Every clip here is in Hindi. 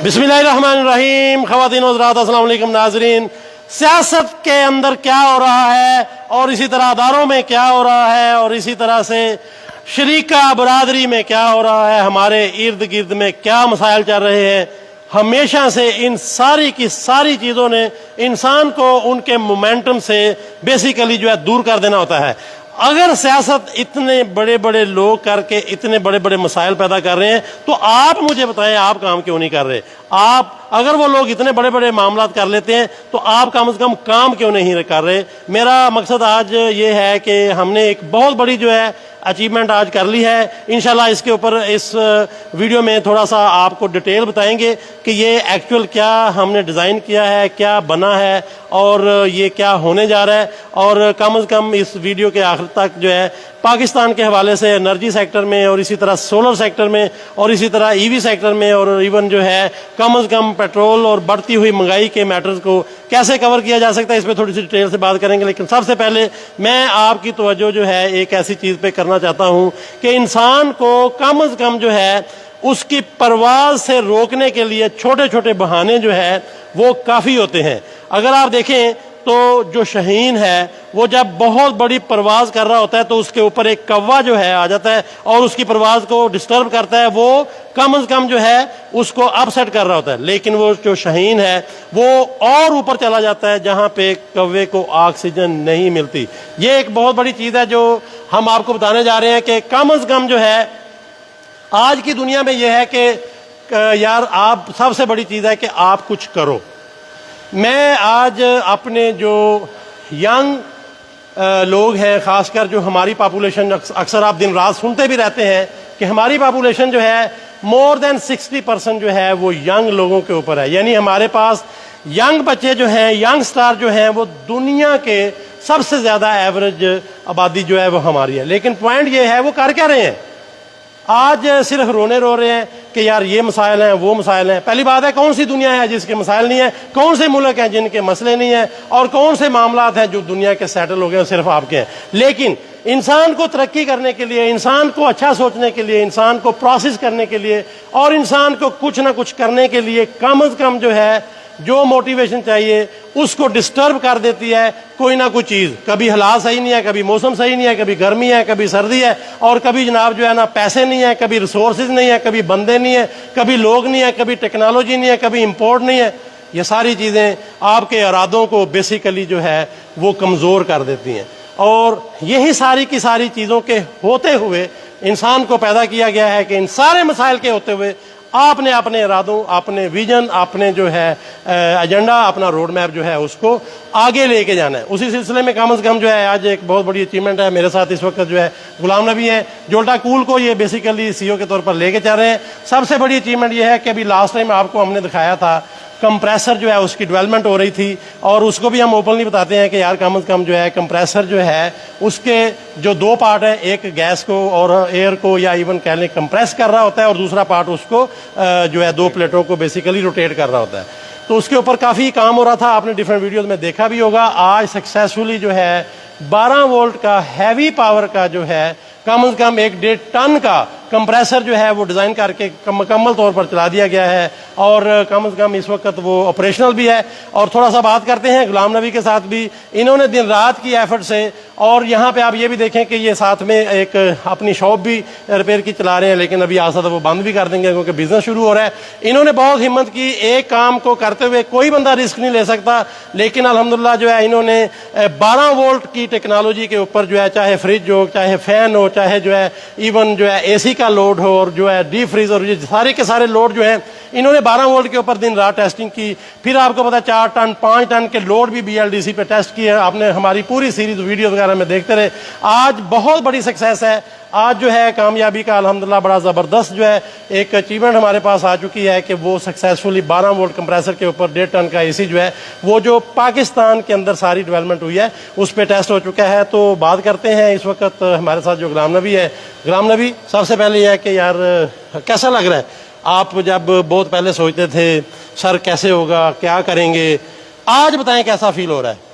बिस्मिल्लाहिर्रहमानिर्रहीम। ख़वातीन व हज़रात, अस्सलाम वालेकुम नाज़रीन। सियासत के अंदर क्या हो रहा है और इसी तरह अदारों में क्या हो रहा है और इसी तरह से शरीका बरादरी में क्या हो रहा है, हमारे इर्द गिर्द में क्या मसाइल चल रहे हैं, हमेशा से इन सारी की सारी चीज़ों ने इंसान को उनके मोमेंटम से बेसिकली जो है दूर कर देना होता है। अगर सियासत इतने बड़े बड़े लोग करके इतने बड़े बड़े मसाइल पैदा कर रहे हैं तो आप मुझे बताएं, आप काम क्यों नहीं कर रहे? आप अगर वो लोग इतने बड़े बड़े मामला कर लेते हैं तो आप कम से कम काम क्यों नहीं कर रहे? मेरा मकसद आज ये है कि हमने एक बहुत बड़ी जो है अचीवमेंट आज कर ली है। इंशाल्लाह इसके ऊपर इस वीडियो में थोड़ा सा आपको डिटेल बताएंगे कि ये एक्चुअल क्या हमने डिज़ाइन किया है, क्या बना है और ये क्या होने जा रहा है। और कम से कम इस वीडियो के आखिर तक जो है पाकिस्तान के हवाले से एनर्जी सेक्टर में और इसी तरह सोलर सेक्टर में और इसी तरह ईवी सेक्टर में और इवन जो है कम से कम पेट्रोल और बढ़ती हुई महंगाई के मैटर्स को कैसे कवर किया जा सकता है, इस पर थोड़ी सी डिटेल से बात करेंगे। लेकिन सबसे पहले मैं आपकी तवज्जो जो है एक ऐसी चीज़ पे करना चाहता हूँ कि इंसान को कम से कम जो है उसकी परवाज से रोकने के लिए छोटे छोटे बहाने जो है वो काफ़ी होते हैं। अगर आप देखें तो जो शाहीन है वो जब बहुत बड़ी परवाज कर रहा होता है तो उसके ऊपर एक कौवा जो है आ जाता है और उसकी परवाज को डिस्टर्ब करता है, वो कम से कम जो है उसको अपसेट कर रहा होता है। लेकिन वो जो शाहीन है वो और ऊपर चला जाता है जहां पे कौवे को ऑक्सीजन नहीं मिलती। ये एक बहुत बड़ी चीज़ है जो हम आपको बताने जा रहे हैं कि कम से कम जो है आज की दुनिया में ये है कि यार आप सबसे बड़ी चीज़ है कि आप कुछ करो। मैं आज अपने जो यंग लोग हैं, खासकर जो हमारी पॉपुलेशन, अक्सर आप दिन रात सुनते भी रहते हैं कि हमारी पॉपुलेशन जो है मोर देन 60% जो है वो यंग लोगों के ऊपर है। यानी हमारे पास यंग बच्चे जो हैं, यंग स्टार जो हैं, वो दुनिया के सबसे ज़्यादा एवरेज आबादी जो है वो हमारी है। लेकिन पॉइंट ये है वो कर क्या रहे हैं? आज सिर्फ रोने रो रहे हैं कि यार ये मसाइल हैं, वो मसाइल हैं। पहली बात है, कौन सी दुनिया है जिसके मसाइल नहीं है? कौन से मुल्क हैं जिनके मसले नहीं हैं? और कौन से मामलात हैं जो दुनिया के सेटल हो गए सिर्फ आपके हैं? लेकिन इंसान को तरक्की करने के लिए, इंसान को अच्छा सोचने के लिए, इंसान को प्रोसेस करने के लिए और इंसान को कुछ ना कुछ करने के लिए कम से कम जो है जो मोटिवेशन चाहिए उसको डिस्टर्ब कर देती है कोई ना कोई चीज़। कभी हालात सही नहीं है, कभी मौसम सही नहीं है, कभी गर्मी है, कभी सर्दी है और कभी जनाब जो है ना पैसे नहीं है, कभी रिसोर्सेज नहीं है, कभी बंदे नहीं है, कभी लोग नहीं है, कभी टेक्नोलॉजी नहीं है, कभी इंपोर्ट नहीं है। ये सारी चीज़ें आपके इरादों को बेसिकली जो है वो कमज़ोर कर देती हैं। और यही सारी की सारी चीज़ों के होते हुए इंसान को पैदा किया गया है कि इन सारे मसाइल के होते हुए आपने अपने इरादों, अपने विजन, अपने जो है एजेंडा, अपना रोड मैप जो है उसको आगे लेके जाना है। उसी सिलसिले में कम से कम जो है आज एक बहुत बड़ी अचीवमेंट है। मेरे साथ इस वक्त जो है गुलाम नबी हैं, जोल्टा कूल को ये बेसिकली सीईओ के तौर पर लेके चल रहे हैं। सबसे बड़ी अचीवमेंट ये है कि अभी लास्ट टाइम आपको हमने दिखाया था कंप्रेसर जो है उसकी डेवलपमेंट हो रही थी और उसको भी हम ओपनली बताते हैं कि यार कम से कम जो है कंप्रेसर जो है उसके जो दो पार्ट हैं, एक गैस को और एयर को या इवन कह लें कंप्रेस कर रहा होता है और दूसरा पार्ट उसको जो है दो प्लेटों को बेसिकली रोटेट कर रहा होता है। तो उसके ऊपर काफ़ी काम हो रहा था, आपने डिफरेंट वीडियोज़ में देखा भी होगा। आज सक्सेसफुली जो है 12 वोल्ट का हैवी पावर का जो है कम से कम 1.5 टन का कंप्रेसर जो है वो डिज़ाइन करके मुकम्मल तौर पर चला दिया गया है और कम से कम इस वक्त वो ऑपरेशनल भी है। और थोड़ा सा बात करते हैं गुलाम नबी के साथ भी, इन्होंने दिन रात की एफर्ट से और यहाँ पे आप ये भी देखें कि ये साथ में एक अपनी शॉप भी रिपेयर की चला रहे हैं, लेकिन अभी आसा तो वो बंद भी कर देंगे क्योंकि बिजनेस शुरू हो रहा है। इन्होंने बहुत हिम्मत की, एक काम को करते हुए कोई बंदा रिस्क नहीं ले सकता, लेकिन अल्हम्दुलिल्लाह जो है इन्होंने 12 वोल्ट की टेक्नोलॉजी के ऊपर जो है चाहे फ्रिज हो, चाहे फैन हो, चाहे जो है इवन जो है AC का लोड हो और जो है डीप फ्रीज और ये सारे के सारे लोड जो है इन्होंने 12 वोल्ट के ऊपर दिन रात टेस्टिंग की। फिर आपको पता 4 टन 5 टन के लोड भी BLDC पे टेस्ट किए। आपने हमारी पूरी सीरीज वीडियो वगैरह में देखते रहे। आज बहुत बड़ी सक्सेस है। आज जो है कामयाबी का अल्हम्दुलिल्लाह बड़ा ज़बरदस्त जो है एक अचीवमेंट हमारे पास आ चुकी है कि वो सक्सेसफुली 12 वोल्ट कंप्रेसर के ऊपर 1.5 टन का AC जो है वो जो पाकिस्तान के अंदर सारी डेवलपमेंट हुई है उस पर टेस्ट हो चुका है। तो बात करते हैं इस वक्त हमारे साथ जो गुलाम नबी है। गुलाम नबी, सबसे पहले यह है कि यार कैसा लग रहा है? आप जब बहुत पहले सोचते थे सर कैसे होगा, क्या करेंगे, आज बताएं कैसा फील हो रहा है?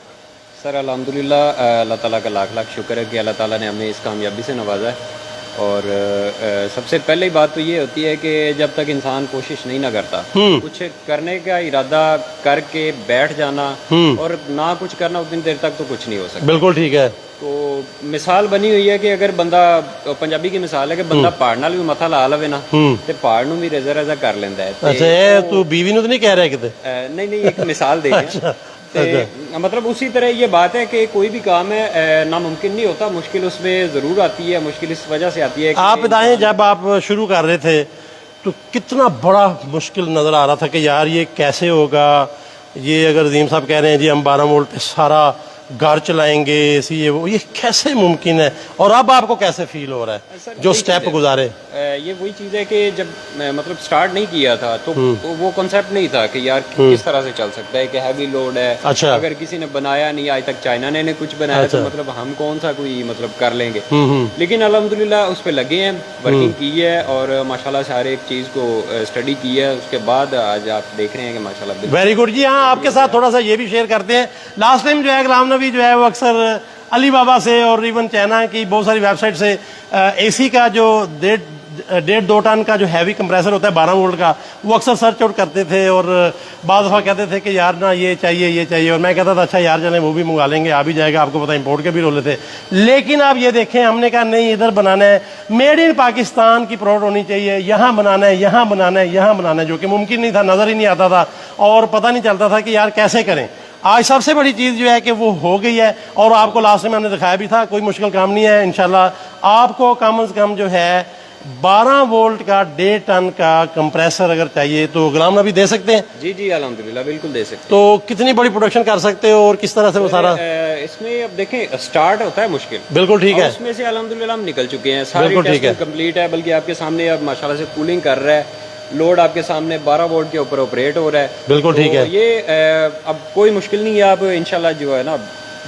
सर अल्हम्दुलिल्लाह, अल्लाह ताला का लाख लाख शुक्र है कि अल्लाह ताला ने हमें इस कामयाबी से नवाजा है। और सबसे पहले बात तो ये होती है कि जब तक इंसान कोशिश नहीं ना करता, कुछ करने का इरादा करके बैठ जाना और ना कुछ करना उतनी देर तक तो कुछ नहीं हो सकता। बिल्कुल ठीक है। तो मिसाल बनी हुई है कि अगर बंदा, पंजाबी की मिसाल है कि बंदा पहाड़ नाल भी मथा ला लवे ना ते पहाड़ नूं भी रेजा रेजा कर लेंदा है। अच्छा, ये तू बीवी नूं तो नहीं कह रहा किते? नहीं नहीं, एक मिसाल दे रहे हैं। मतलब उसी तरह ये बात है कि कोई भी काम है नामुमकिन नहीं होता, मुश्किल उसमें ज़रूर आती है। मुश्किल इस वजह से आती है कि आप बताएं, जब आप शुरू कर रहे थे तो कितना बड़ा मुश्किल नज़र आ रहा था कि यार ये कैसे होगा। ये अगर अजीम साहब कह रहे हैं जी हम 12 वोल्ट पे सारा घर चलाएंगे, ये वो, ये कैसे मुमकिन है? और अब आपको कैसे फील हो रहा है जो स्टेप गुजारे? ये वही चीज़ है कि जब मतलब स्टार्ट नहीं किया था तो वो कॉन्सेप्ट नहीं था कि यार किस तरह से चल सकता है, कि हैवी लोड है। अच्छा। अगर किसी ने बनाया नहीं, आज तक चाइना ने कुछ बनाया। अच्छा। तो मतलब हम कौन सा कोई मतलब कर लेंगे। लेकिन अल्हम्दुलिल्लाह उस पर लगे हैं, वर्किंग की है और माशाल्लाह से हर एक चीज़ को स्टडी की है। उसके बाद आज आप देख रहे हैं कि माशाल्लाह। वेरी गुड जी। हाँ, आपके साथ थोड़ा सा ये भी शेयर करते हैं। लास्ट टाइम जो है गुलाम नबी जो है वो अक्सर अली बाबा से और इवन चाइना की बहुत सारी वेबसाइट से एसी का जो 1.5-2 टन का जो हैवी कंप्रेसर होता है 12 वोल्ट का, वो अक्सर सर्च आउट करते थे और बाद दफ़ा कहते थे कि यार ना ये चाहिए और मैं कहता था अच्छा यार चलें वो भी मंगा लेंगे, आ भी जाएगा। आपको पता इंपोर्ट के भी रोले थे। लेकिन आप ये देखें, हमने कहा नहीं, इधर बनाना है, मेड इन पाकिस्तान की प्रोडक्ट होनी चाहिए, यहाँ बनाना है, यहाँ बनाना है, यहाँ बनाना है, जो कि मुमकिन नहीं था, नज़र ही नहीं आता था और पता नहीं चलता था कि यार कैसे करें। आज सबसे बड़ी चीज़ जो है कि वो हो गई है और आपको लास्ट में हमने दिखाया भी था, कोई मुश्किल काम नहीं है। इंशाल्लाह आपको कम से कम जो है 12 वोल्ट का 1.5 टन का कंप्रेसर अगर चाहिए तो गुलाम नबी दे सकते हैं? जी जी अल्हम्दुलिल्लाह बिल्कुल दे सकते हैं। तो कितनी बड़ी प्रोडक्शन कर सकते हो और किस तरह से वो सारा? इसमें अब देखें, स्टार्ट होता है मुश्किल। बिल्कुल ठीक है। उसमें से अल्हम्दुलिल्लाह हम निकल चुके हैं, सारी टेस्टिंग कंप्लीट है। बल्कि आपके सामने अब माशाल्लाह से कूलिंग कर रहा है, लोड आपके सामने 12 वोल्ट के ऊपर ऑपरेट हो रहा है। बिल्कुल ठीक है। ये अब कोई मुश्किल नहीं है, आप इंशाल्लाह जो है ना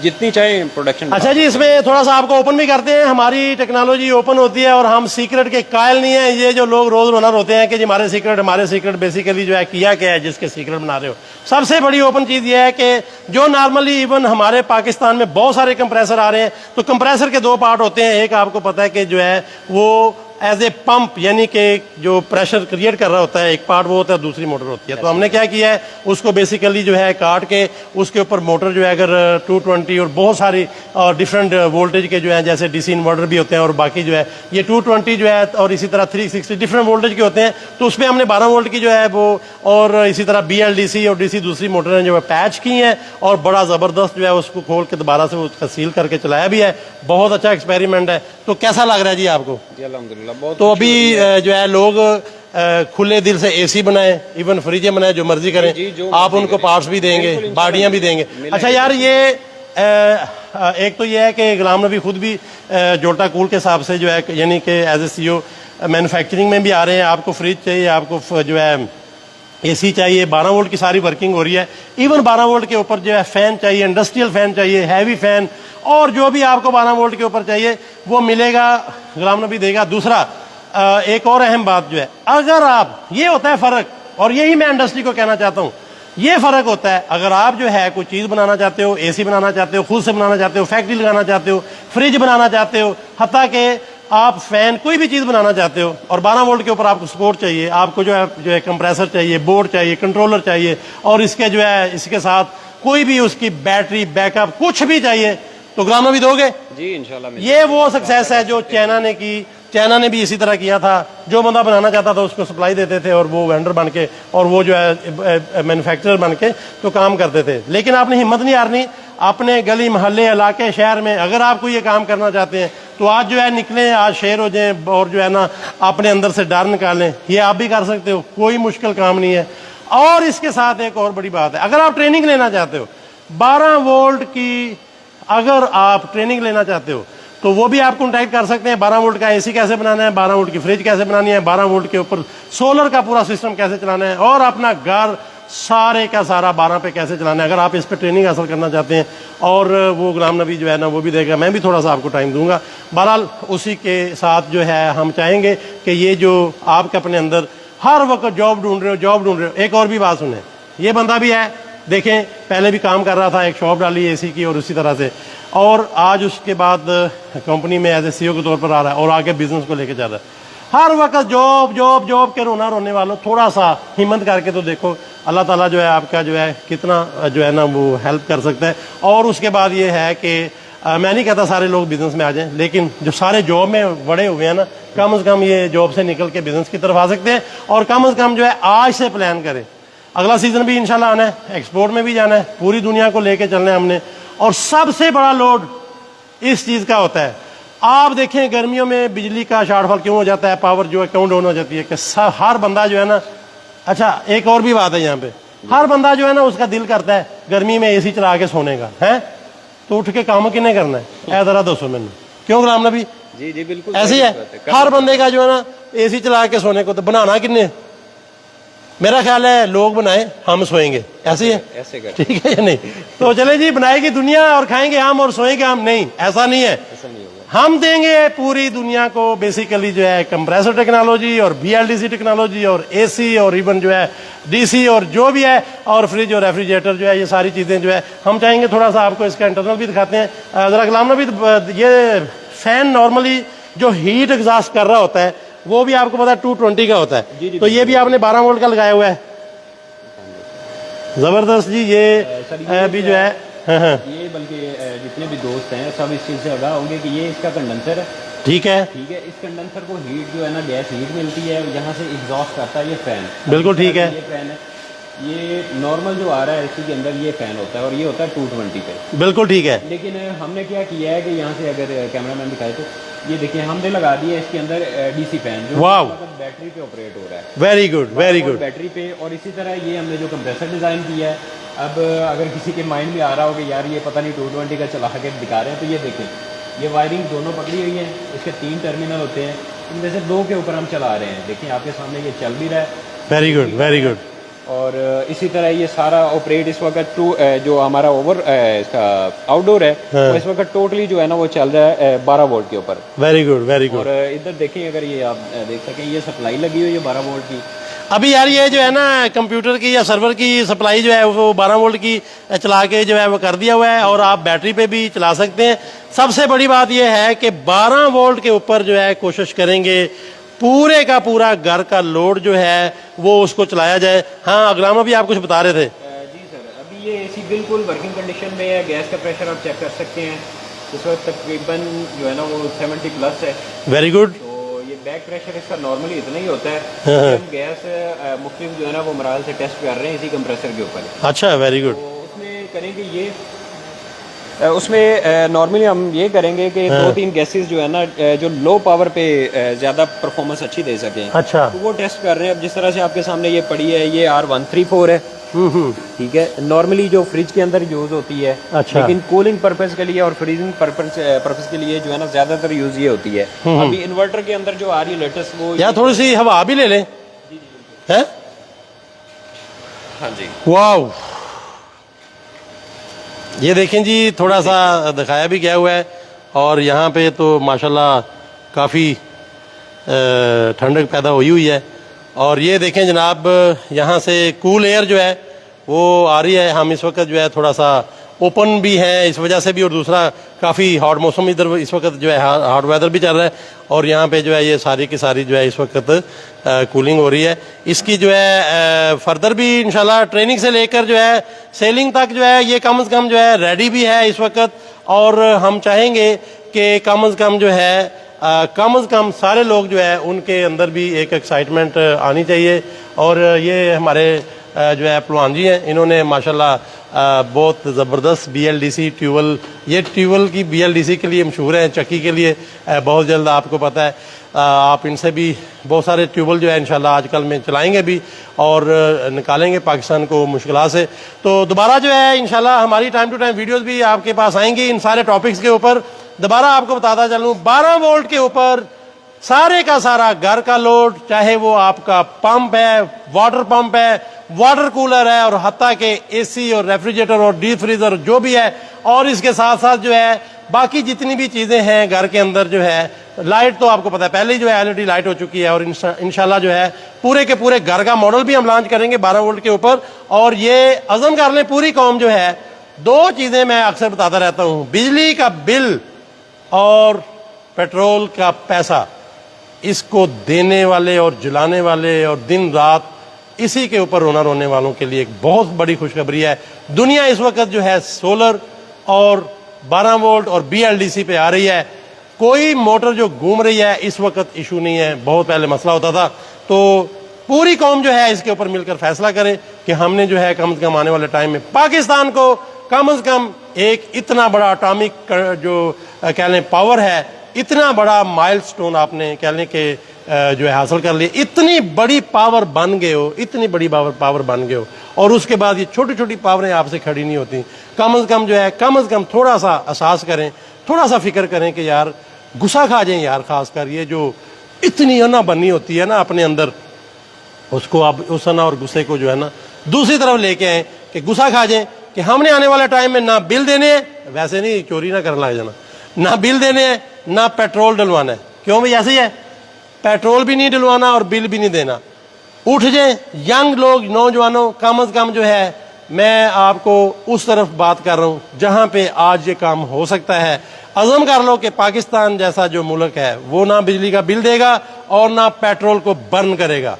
जितनी चाहे प्रोडक्शन। अच्छा जी, इसमें थोड़ा सा आपको ओपन भी करते हैं। हमारी टेक्नोलॉजी ओपन होती है और हम सीक्रेट के कायल नहीं है। ये जो लोग रोज रोना रोते हैं कि जी हमारे सीक्रेट बेसिकली जो है किया क्या है जिसके सीक्रेट बना रहे हो। सबसे बड़ी ओपन चीज़ ये है कि जो नॉर्मली इवन हमारे पाकिस्तान में बहुत सारे कंप्रेसर आ रहे हैं, तो कंप्रेसर के 2 पार्ट होते हैं। एक आपको पता है कि जो है वो एज ए पंप यानी कि जो प्रेशर क्रिएट कर रहा होता है, एक पार्ट वो होता है, दूसरी मोटर होती है। तो हमने क्या किया है, उसको बेसिकली जो है काट के उसके ऊपर मोटर जो है अगर 220 और बहुत सारी और डिफरेंट वोल्टेज के जो है, जैसे डीसी इन्वर्टर भी होते हैं और बाकी जो है ये 220 जो है और इसी तरह 360 डिफरेंट वोल्टेज के होते हैं। तो उसमें हमने 12 वोल्ट की जो है वो और इसी तरह BLDC और DC दूसरी मोटरें जो है पैच की हैं और बड़ा ज़बरदस्त जो है उसको खोल के दोबारा से उसका सील करके चलाया भी है। बहुत अच्छा एक्सपेरिमेंट है। तो कैसा लग रहा है जी आपको? जी अल्हम्दुलिल्लाह बहुत। तो अभी जो है लोग खुले दिल से AC बनाए, इवन फ्रिजें बनाए, जो मर्जी करें, आप उनको पार्ट्स भी देंगे, बाडियां भी देंगे। अच्छा यार, ये एक तो ये है कि गुलाम नबी खुद भी जोटा कूल के हिसाब से जो है यानी कि एज ए CEO मैन्युफैक्चरिंग में भी आ रहे हैं। आपको फ्रिज चाहिए, आपको जो है AC चाहिए, 12 वोल्ट की सारी वर्किंग हो रही है। इवन 12 वोल्ट के ऊपर जो है फैन चाहिए, इंडस्ट्रियल फैन चाहिए, हैवी फैन, और जो भी आपको 12 वोल्ट के ऊपर चाहिए वो मिलेगा, गुलाम नबी देगा। दूसरा एक और अहम बात जो है, अगर आप, ये होता है फ़र्क, और यही मैं इंडस्ट्री को कहना चाहता हूँ, ये फ़र्क होता है अगर आप जो है कोई चीज़ बनाना चाहते हो, AC बनाना चाहते हो, खुद से बनाना चाहते हो, फैक्ट्री लगाना चाहते हो, फ्रिज बनाना चाहते हो, हत्ता के आप फैन कोई भी चीज़ बनाना चाहते हो और 12 वोल्ट के ऊपर आपको सपोर्ट चाहिए, आपको जो है कंप्रेसर चाहिए, बोर्ड चाहिए, कंट्रोलर चाहिए, और इसके जो है इसके साथ कोई भी उसकी बैटरी बैकअप कुछ भी चाहिए, तो गुलाम नबी दोगे? जी इंशाल्लाह। ये वो सक्सेस है जो चाइना ने की। चाइना ने भी इसी तरह किया था, जो बंदा बनाना चाहता था उसको सप्लाई देते थे और वो वेंडर बन के और वो जो है मैन्युफैक्चरर बन के तो काम करते थे। लेकिन आपने हिम्मत नहीं हारनी, अपने गली मोहल्ले इलाके शहर में अगर आपको ये काम करना चाहते हैं तो आज जो है निकलें, आज शेर हो जाएं और जो है ना अपने अंदर से डर निकालें। ये आप भी कर सकते हो, कोई मुश्किल काम नहीं है। और इसके साथ एक और बड़ी बात है, अगर आप ट्रेनिंग लेना चाहते हो 12 वोल्ट की, अगर आप ट्रेनिंग लेना चाहते हो तो वो भी आप कॉन्टैक्ट कर सकते हैं। 12 वोल्ट का AC कैसे बनाना है, 12 वोल्ट की फ्रिज कैसे बनानी है, 12 वोल्ट के ऊपर सोलर का पूरा सिस्टम कैसे चलाना है और अपना घर सारे का सारा 12 पे कैसे चलाना है, अगर आप इस पर ट्रेनिंग हासिल करना चाहते हैं। और वो गुलाम नबी जो है ना वो भी देगा, मैं भी थोड़ा सा आपको टाइम दूंगा। बहरहाल उसी के साथ जो है हम चाहेंगे कि ये जो आपके अपने अंदर हर वक्त जॉब ढूंढ रहे हो। एक और भी बात सुने, ये बंदा भी है, देखें पहले भी काम कर रहा था, एक शॉप डाली एसी की और उसी तरह से, और आज उसके बाद कंपनी में एज ए CEO के तौर पर आ रहा है और आगे बिजनेस को लेके जा रहा है। हर वक्त जॉब जॉब जॉब के रोने वालों, थोड़ा सा हिम्मत करके तो देखो, अल्लाह ताला जो है आपका जो है कितना जो है ना वो हेल्प कर सकता है। और उसके बाद ये है कि मैं नहीं कहता सारे लोग बिजनेस में आ जाएं, लेकिन जो सारे जॉब में बड़े हुए हैं ना, कम से कम ये जॉब से निकल के बिजनेस की तरफ आ सकते हैं। और कम से कम जो है आज से प्लान करें, अगला सीजन भी इंशाल्लाह आना है, एक्सपोर्ट में भी जाना है, पूरी दुनिया को लेके चलना है हमने। और सबसे बड़ा लोड इस चीज़ का होता है, आप देखें गर्मियों में बिजली का शॉर्टफॉल क्यों हो जाता है, पावर जो है क्यों डाउन हो जाती है, कि हर बंदा जो है ना, अच्छा एक और भी बात है यहाँ पे, हर बंदा जो है ना उसका दिल करता है गर्मी में एसी चला के सोने का, है तो उठ के काम किन्ने करना है, ऐ जरा दसो मैंने, क्यों गुलाम नबी? जी जी बिल्कुल ऐसे है, हर बंदे का जो है ना एसी चला के सोने को, तो बनाना किन्ने? मेरा ख्याल है लोग बनाए, हम सोएंगे, ऐसे है, ऐसे कर, ठीक है या नहीं? तो चले जी, बनाएगी दुनिया और खाएंगे हम और सोएंगे हम, नहीं ऐसा नहीं है। ऐसा नहीं होगा। हम देंगे पूरी दुनिया को बेसिकली जो है कंप्रेसर टेक्नोलॉजी और BLDC टेक्नोलॉजी और AC और इवन जो है DC और जो भी है, और फ्रिज और रेफ्रिजरेटर जो है, ये सारी चीज़ें जो है हम चाहेंगे थोड़ा सा आपको इसका इंटरनल भी दिखाते हैं। ज़रा गुलाम नबी, ये फैन नॉर्मली जो हीट एग्जॉस्ट कर रहा होता है वो भी आपको पता है 220 का होता है, तो ये भी आपने 12 वोल्ट का लगाया हुआ है, जबरदस्त जी। ये भी जो है, हाँ, ये बल्कि जितने भी दोस्त हैं सब इस चीज़ से आगाह होंगे कि ये इसका कंडेंसर है, ठीक है, ठीक है। इस कंडेंसर को हीट जो है ना, गैस हीट मिलती है, यहाँ से एग्जॉस्ट करता है ये फैन, बिल्कुल ठीक है। ये फैन है, ये नॉर्मल जो आ रहा है इसी के अंदर ये फैन होता है और ये होता है 220 पे, बिल्कुल ठीक है। लेकिन हमने क्या किया है कि यहाँ से अगर कैमरामैन दिखाए तो ये देखिए हमने लगा दिया इसके अंदर DC फैन, जो मतलब बैटरी पे ऑपरेट हो रहा है, very good very good, battery पे। और इसी तरह ये हमने जो कंप्रेसर डिज़ाइन किया है, अब अगर किसी के माइंड में आ रहा हो कि यार ये पता नहीं 220 का चला के दिखा रहे हैं, तो ये देखें, ये वायरिंग दोनों पकड़ी हुई है, इसके 3 टर्मिनल होते हैं, इनमें से 2 के ऊपर हम चला रहे हैं, देखिए आपके सामने ये चल भी रहा है, वेरी गुड वेरी गुड। और इसी तरह ये सारा ऑपरेट इस वक्त जो हमारा इसका आउटडोर है, हाँ। वो इस वक्त टोटली जो है ना वो चल रहा है 12 वोल्ट के ऊपर। Very good very good. और इधर देखें, अगर ये आप देख सकें, ये सप्लाई लगी हुई है 12 वोल्ट की। अभी यार ये जो है ना कंप्यूटर की या सर्वर की सप्लाई जो है वो 12 वोल्ट की चला के जो है वो कर दिया हुआ है, और आप बैटरी पे भी चला सकते हैं। सबसे बड़ी बात ये है कि 12 वोल्ट के ऊपर जो है कोशिश करेंगे पूरे का पूरा घर का लोड जो है वो उसको चलाया जाए। हाँ गुलाम भी आप कुछ बता रहे थे। जी सर, अभी ये AC बिल्कुल वर्किंग कंडीशन में है, गैस का प्रेशर आप चेक कर सकते हैं, इस वक्त तकरीबन जो है ना वो 70 प्लस है। Very good. तो ये बैक प्रेशर इसका नॉर्मली इतना ही होता है। हम गैस मुख्तलिफ जो है ना वो मराहल से टेस्ट कर रहे हैं इसी कंप्रेसर के ऊपर। अच्छा, वेरी गुड। तो उसमें करेंगे ये, उसमें नॉर्मली हम ये करेंगे कि 2-3 गैसेस जो है ना जो लो पावर पे ज़्यादा परफॉर्मेंस अच्छी दे सकें। अच्छा, तो वो टेस्ट कर रहे हैं। अब जिस तरह से आपके सामने ये पड़ी है, ये R134 है, ठीक है। नॉर्मली जो फ्रिज के अंदर यूज़ होती है, अच्छा, लेकिन कूलिंग पर्पस के लिए और फ्रीजिंग पर्पस के लिए जो है ना ज़्यादातर यूज़ ये होती है। अभी इन्वर्टर के अंदर जो आ रही है लेटेस्ट, वो यार थोड़ी सी हवा भी ले लें। हैं? हाँ जी, वाओ, ये देखें जी, थोड़ा सा दिखाया भी गया हुआ है, और यहाँ पे तो माशाल्लाह काफ़ी ठंडक पैदा हुई है। और ये देखें जनाब, यहाँ से कूल एयर जो है वो आ रही है। हम इस वक्त जो है थोड़ा सा ओपन भी है इस वजह से भी, और दूसरा काफ़ी हॉट मौसम इधर इस वक्त जो है हॉट वेदर भी चल रहा है, और यहाँ पे जो है ये सारी की सारी जो है इस वक्त कूलिंग हो रही है। इसकी जो है फर्दर भी इंशाल्लाह ट्रेनिंग से लेकर जो है सेलिंग तक जो है ये कम से कम जो है रेडी भी है इस वक्त। और हम चाहेंगे कि कम से कम जो है कम से कम सारे लोग जो है उनके अंदर भी एक एक्साइटमेंट आनी चाहिए। और ये हमारे जो है पहलवान जी हैं, इन्होंने माशाल्लाह बहुत ज़बरदस्त BLDC ट्यूबल, ये ट्यूबल की BLDC के लिए मशहूर है, चक्की के लिए बहुत जल्द आपको पता है आप इनसे भी बहुत सारे ट्यूबल जो है इंशाल्लाह आजकल में चलाएंगे भी और निकालेंगे पाकिस्तान को मुश्किलात से। तो दोबारा जो है इंशाल्लाह हमारी टाइम टू टाइम वीडियोस भी आपके पास आएंगी इन सारे टॉपिक्स के ऊपर। दोबारा आपको बताता चलूँ, 12 वोल्ट के ऊपर सारे का सारा घर का लोड, चाहे वो आपका पंप है, वाटर पंप है, वाटर कूलर है, और हत्ता के AC और रेफ्रिजरेटर और डीप फ्रीजर जो भी है, और इसके साथ साथ जो है बाकी जितनी भी चीज़ें हैं घर के अंदर जो है, लाइट तो आपको पता है पहले ही जो है एलईडी लाइट हो चुकी है, और इंशाल्लाह जो है पूरे के पूरे घर का मॉडल भी हम लॉन्च करेंगे 12 वोल्ट के ऊपर। और ये अज़म कर लें पूरी कौम जो है, दो चीज़ें मैं अक्सर बताता रहता हूँ, बिजली का बिल और पेट्रोल का पैसा, इसको देने वाले और जलाने वाले और दिन रात इसी के ऊपर रोने वालों के लिए एक बहुत बड़ी खुशखबरी है। दुनिया इस वक्त जो है सोलर और 12 वोल्ट और BLDC पे आ रही है। कोई मोटर जो घूम रही है इस वक्त इशू नहीं है, बहुत पहले मसला होता था। तो पूरी कौम जो है इसके ऊपर मिलकर फैसला करे कि हमने जो है कम से कम आने वाले टाइम में पाकिस्तान को कम से कम एक इतना बड़ा एटॉमिक जो कह लें पावर है, इतना बड़ा माइलस्टोन आपने कह लें कि जो है हासिल कर लिया। इतनी बड़ी पावर बन गए हो, इतनी बड़ी पावर बन गए हो, और उसके बाद ये छोटी छोटी पावरें आपसे खड़ी नहीं होती। कम से कम जो है कम से कम थोड़ा सा एहसास करें, थोड़ा सा फिक्र करें कि यार गुस्सा खा जाएं यार, खासकर ये जो इतनी अना बननी होती है ना अपने अंदर, उसको आप उस अना और गुस्से को जो है ना दूसरी तरफ लेके आए कि गुस्सा खा जाए कि हमने आने वाले टाइम में ना बिल देने हैं, वैसे नहीं चोरी ना करने लग जाना, ना बिल देने हैं ना पेट्रोल डलवाना है। क्यों भाई ऐसे ही है, पेट्रोल भी नहीं डलवाना और बिल भी नहीं देना। उठ जाए यंग लोग, नौजवानों, कम से कम जो है मैं आपको उस तरफ बात कर रहा हूँ जहाँ पे आज ये काम हो सकता है। अज़म कर लो कि पाकिस्तान जैसा जो मुल्क है वो ना बिजली का बिल देगा और ना पेट्रोल को बर्न करेगा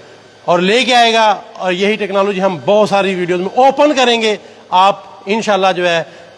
और लेके आएगा। और यही टेक्नोलॉजी हम बहुत सारी वीडियोस में ओपन करेंगे। आप इंशाल्लाह जो है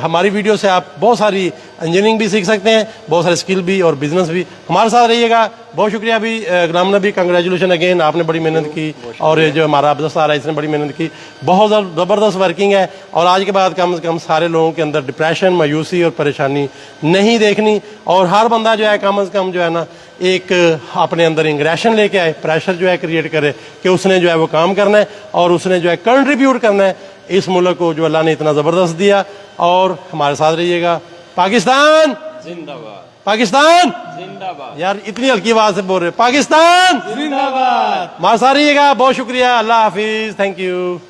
हमारी वीडियो से आप बहुत सारी इंजीनियरिंग भी सीख सकते हैं, बहुत सारे स्किल भी और बिजनेस भी। हमारे साथ रहिएगा। बहुत शुक्रिया अभी गुलाम नबी, कंग्रेचुलेशन अगेन, आपने बड़ी मेहनत की, और ये जो हमारा अब्दुल सत्तार है इसने बड़ी मेहनत की, बहुत ज़बरदस्त वर्किंग है। और आज के बाद कम से कम सारे लोगों के अंदर डिप्रेशन, मायूसी और परेशानी नहीं देखनी, और हर बंदा जो है कम से कम जो है ना एक अपने अंदर इंग्रेशन लेके आए, प्रेशर जो है क्रिएट करे कि उसने जो है वो काम करना है और उसने जो है कंट्रीब्यूट करना है इस मुल्क को जो अल्लाह ने इतना ज़बरदस्त दिया। और हमारे साथ रहिएगा। पाकिस्तान जिंदाबाद, पाकिस्तान जिंदाबाद। यार इतनी हल्की आवाज से बोल रहे, पाकिस्तान जिंदाबाद। हमारे साथ रहिएगा। बहुत शुक्रिया, अल्लाह हाफिज, थैंक यू।